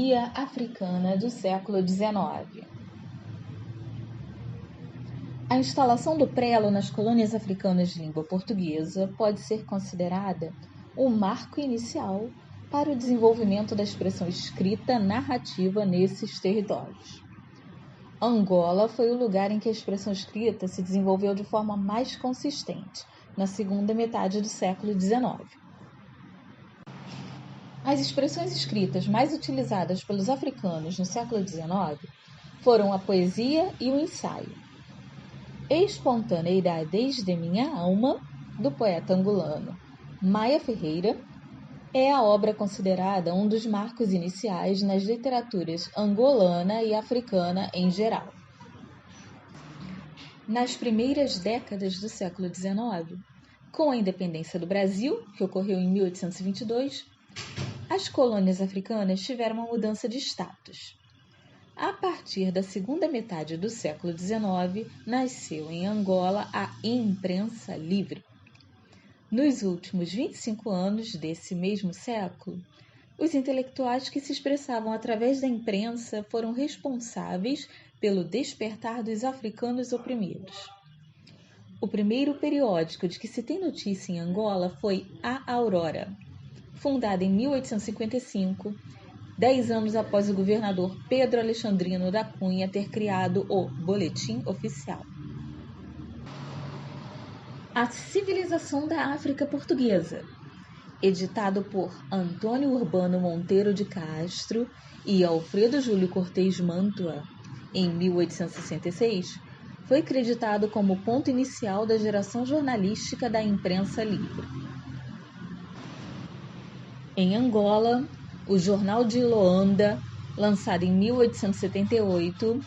Poesia africana do século XIX. A instalação do prelo nas colônias africanas de língua portuguesa pode ser considerada o marco inicial para o desenvolvimento da expressão escrita narrativa nesses territórios. Angola foi o lugar em que a expressão escrita se desenvolveu de forma mais consistente, na segunda metade do século XIX. As expressões escritas mais utilizadas pelos africanos no século XIX foram a poesia e o ensaio. Espontaneidades de minha alma, do poeta angolano Maia Ferreira, é a obra considerada um dos marcos iniciais nas literaturas angolana e africana em geral. Nas primeiras décadas do século XIX, com a independência do Brasil, que ocorreu em 1822, as colônias africanas tiveram uma mudança de status. A partir da segunda metade do século XIX, nasceu em Angola a imprensa livre. Nos últimos 25 anos desse mesmo século, os intelectuais que se expressavam através da imprensa foram responsáveis pelo despertar dos africanos oprimidos. O primeiro periódico de que se tem notícia em Angola foi A Aurora, fundada em 1855, 10 anos após o governador Pedro Alexandrino da Cunha ter criado o Boletim Oficial. A Civilização da África Portuguesa, editado por Antônio Urbano Monteiro de Castro e Alfredo Júlio Cortez Mantua, em 1866, foi creditado como o ponto inicial da geração jornalística da imprensa livre. Em Angola, o Jornal de Luanda, lançado em 1878,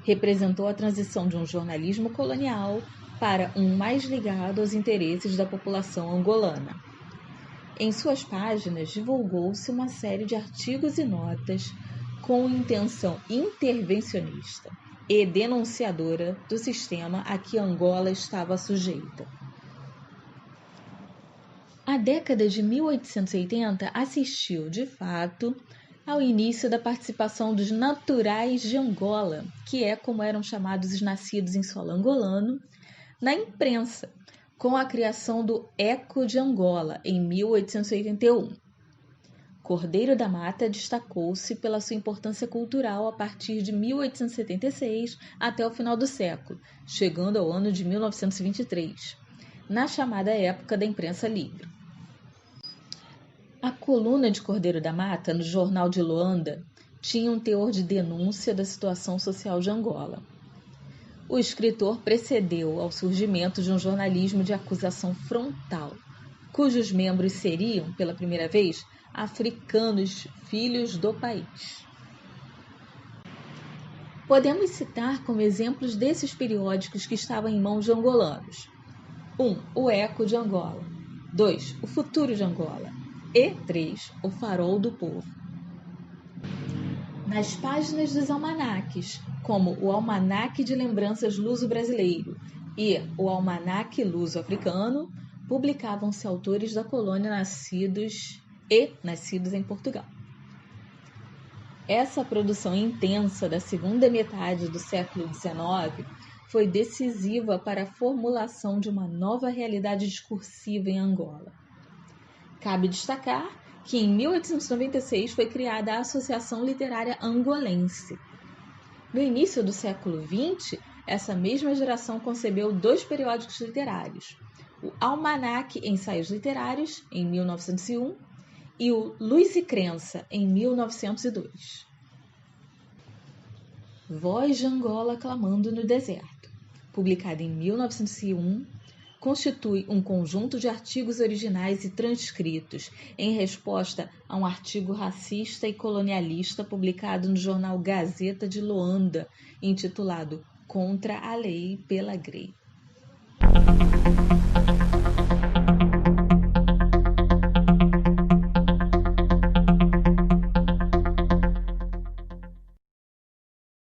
representou a transição de um jornalismo colonial para um mais ligado aos interesses da população angolana. Em suas páginas, divulgou-se uma série de artigos e notas com intenção intervencionista e denunciadora do sistema a que Angola estava sujeita. A década de 1880 assistiu, de fato, ao início da participação dos naturais de Angola, que é como eram chamados os nascidos em solo angolano, na imprensa, com a criação do Eco de Angola, em 1881. Cordeiro da Mata destacou-se pela sua importância cultural a partir de 1876 até o final do século, chegando ao ano de 1923, na chamada época da imprensa livre. A coluna de Cordeiro da Mata, no Jornal de Luanda, tinha um teor de denúncia da situação social de Angola. O escritor precedeu ao surgimento de um jornalismo de acusação frontal, cujos membros seriam, pela primeira vez, africanos filhos do país. Podemos citar como exemplos desses periódicos que estavam em mãos de angolanos: 1. O Eco de Angola. 2. O Futuro de Angola. E 3. O Farol do Povo. Nas páginas dos almanaques, como o Almanaque de Lembranças Luso-Brasileiro e o Almanaque Luso-Africano, publicavam-se autores da colônia nascidos em Portugal. Essa produção intensa da segunda metade do século XIX foi decisiva para a formulação de uma nova realidade discursiva em Angola. Cabe destacar que em 1896 foi criada a Associação Literária Angolense. No início do século XX, essa mesma geração concebeu 2 periódicos literários, o Almanaque Ensaios Literários, em 1901, e o Luz e Crença, em 1902. Voz de Angola Clamando no Deserto, publicada em 1901, constitui um conjunto de artigos originais e transcritos em resposta a um artigo racista e colonialista publicado no jornal Gazeta de Luanda, intitulado Contra a Lei pela Grey.